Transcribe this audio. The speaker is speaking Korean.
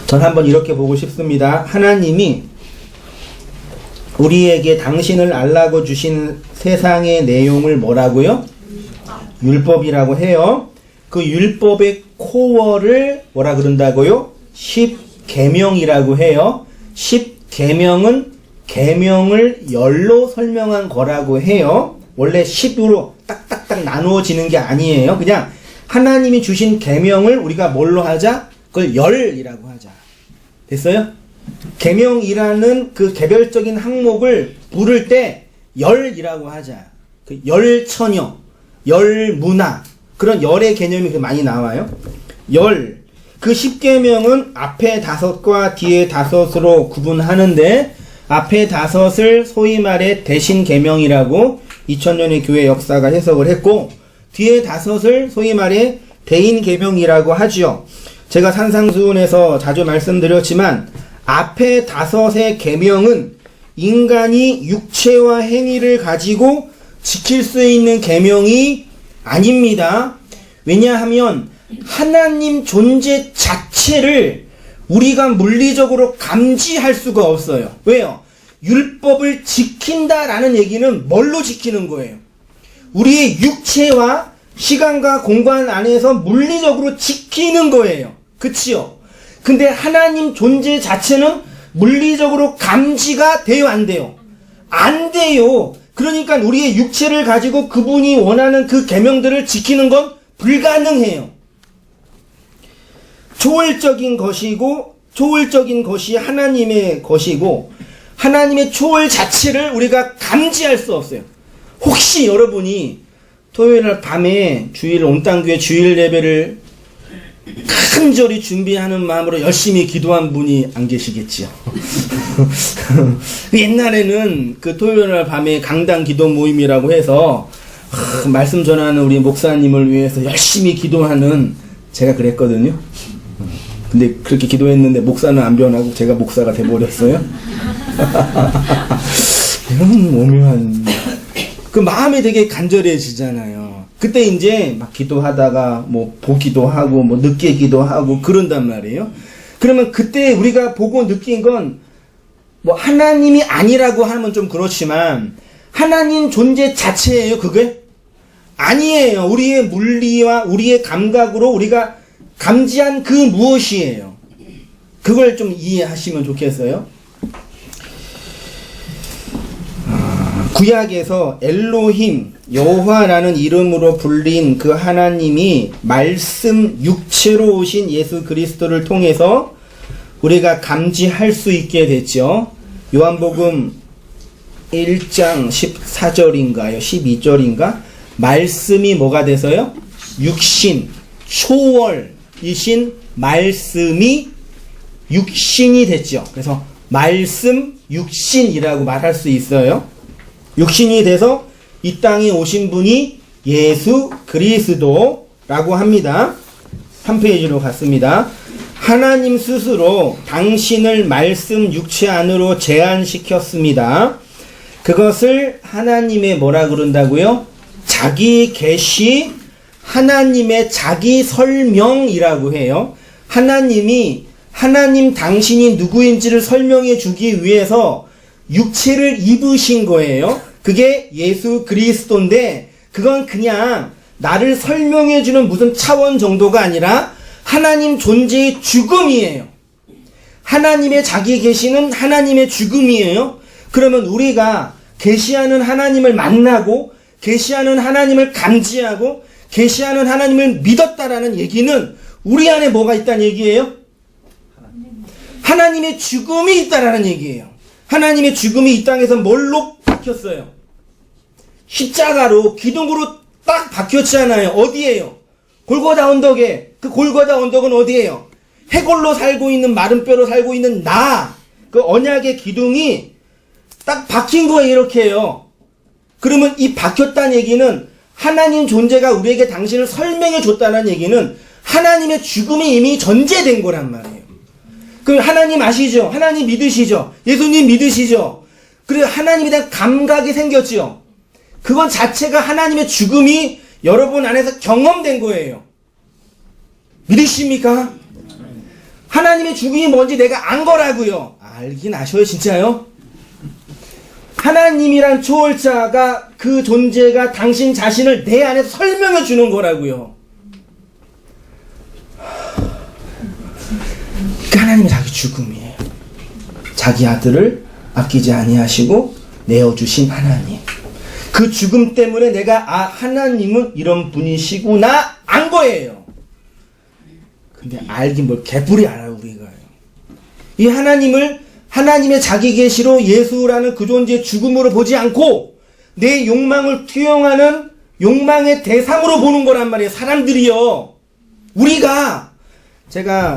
전 한번 이렇게 보고 싶습니다. 하나님이 우리에게 당신을 알라고 주신 세상의 내용을 뭐라고요? 율법이라고 해요. 그 율법의 코어를 뭐라 그런다고요? 10계명이라고 해요. 10계명은 계명을 열로 설명한 거라고 해요. 원래 10으로 딱딱딱 나누어지는 게 아니에요. 그냥 하나님이 주신 계명을 우리가 뭘로 하자? 그걸 열이라고 하자. 됐어요? 계명이라는 그 개별적인 항목을 부를 때 열이라고 하자. 그 열처녀, 열문화, 그런 열의 개념이 많이 나와요. 열. 그 10계명은 앞에 5과 뒤에 5으로 구분하는데, 앞에 5을 소위 말해 대신 계명이라고 2000년의 교회 역사가 해석을 했고, 뒤에 5을 소위 말해 대인 계명이라고 하지요. 제가 산상수훈에서 자주 말씀드렸지만 앞에 5의 계명은 인간이 육체와 행위를 가지고 지킬 수 있는 계명이 아닙니다. 왜냐하면 하나님 존재 자체를 우리가 물리적으로 감지할 수가 없어요. 왜요? 율법을 지킨다라는 얘기는 뭘로 지키는 거예요? 우리의 육체와 시간과 공간 안에서 물리적으로 지키는 거예요. 그치요? 근데 하나님 존재 자체는 물리적으로 감지가 돼요, 안 돼요? 안 돼요. 그러니까 우리의 육체를 가지고 그분이 원하는 그 계명들을 지키는 건 불가능해요. 초월적인 것이 하나님의 것이고, 하나님의 초월 자체를 우리가 감지할 수 없어요. 혹시 여러분이 토요일날 밤에 주일 온땅교회 주일 예배를 간절히 준비하는 마음으로 열심히 기도한 분이 안 계시겠지요. 옛날에는 그 토요일날 밤에 강당 기도 모임이라고 해서 말씀 전하는 우리 목사님을 위해서 열심히 기도하는 제가 그랬거든요. 근데 그렇게 기도했는데 목사는 안 변하고 제가 목사가 돼버렸어요. 이런 오묘한, 그 마음이 되게 간절해지잖아요. 그때 이제 막 기도하다가 뭐 보기도 하고 뭐 느끼기도 하고 그런단 말이에요. 그러면 그때 우리가 보고 느낀 건 뭐 하나님이 아니라고 하면 좀 그렇지만 하나님 존재 자체예요, 그게? 아니에요. 우리의 물리와 우리의 감각으로 우리가 감지한 그 무엇이에요. 그걸 좀 이해하시면 좋겠어요. 구약에서 엘로힘, 여호와라는 이름으로 불린 그 하나님이 말씀 육체로 오신 예수 그리스도를 통해서 우리가 감지할 수 있게 됐죠. 요한복음 1장 14절인가요? 12절인가? 말씀이 뭐가 돼서요? 육신, 초월이신 말씀이 육신이 됐죠. 그래서 말씀, 육신이라고 말할 수 있어요. 육신이 돼서 이 땅에 오신 분이 예수 그리스도라고 합니다. 한 페이지로 갔습니다. 하나님 스스로 당신을 말씀 육체 안으로 제한시켰습니다. 그것을 하나님의 뭐라 그런다고요? 자기 계시, 하나님의 자기 설명이라고 해요. 하나님이 하나님 당신이 누구인지를 설명해 주기 위해서 육체를 입으신 거예요. 그게 예수 그리스도인데, 그건 그냥 나를 설명해 주는 무슨 차원 정도가 아니라 하나님 존재의 죽음이에요. 하나님의 자기 계시는 하나님의 죽음이에요. 그러면 우리가 계시하는 하나님을 만나고 계시하는 하나님을 감지하고 계시하는 하나님을 믿었다라는 얘기는 우리 안에 뭐가 있다는 얘기예요? 하나님의 죽음이 있다라는 얘기예요. 하나님의 죽음이 이 땅에서 뭘로 박혔어요? 십자가로, 기둥으로 딱 박혔잖아요. 어디예요? 골고다 언덕에. 그 골고다 언덕은 어디예요? 해골로 살고 있는, 마른 뼈로 살고 있는 나, 그 언약의 기둥이 딱 박힌 거예요. 이렇게요. 그러면 이 박혔다는 얘기는 하나님 존재가 우리에게 당신을 설명해 줬다는 얘기는 하나님의 죽음이 이미 전제된 거란 말이에요. 그럼 하나님 아시죠? 하나님 믿으시죠? 예수님 믿으시죠? 그리고 하나님에 대한 감각이 생겼죠? 그건 자체가 하나님의 죽음이 여러분 안에서 경험된 거예요. 믿으십니까? 하나님의 죽음이 뭔지 내가 안 거라고요. 알긴 아셔요, 진짜요? 하나님이란 초월자가 그 존재가 당신 자신을 내 안에서 설명해 주는 거라고요. 그 하나님이 자기 죽음이에요. 자기 아들을 아끼지 아니하시고 내어주신 하나님. 그 죽음 때문에 내가 하나님은 이런 분이시구나 안 거예요. 근데 알긴 뭘 개뿔이 알아요, 우리가요. 이 하나님의 자기 계시로 예수라는 그 존재의 죽음으로 보지 않고 내 욕망을 투영하는 욕망의 대상으로 보는 거란 말이에요, 사람들이요. 제가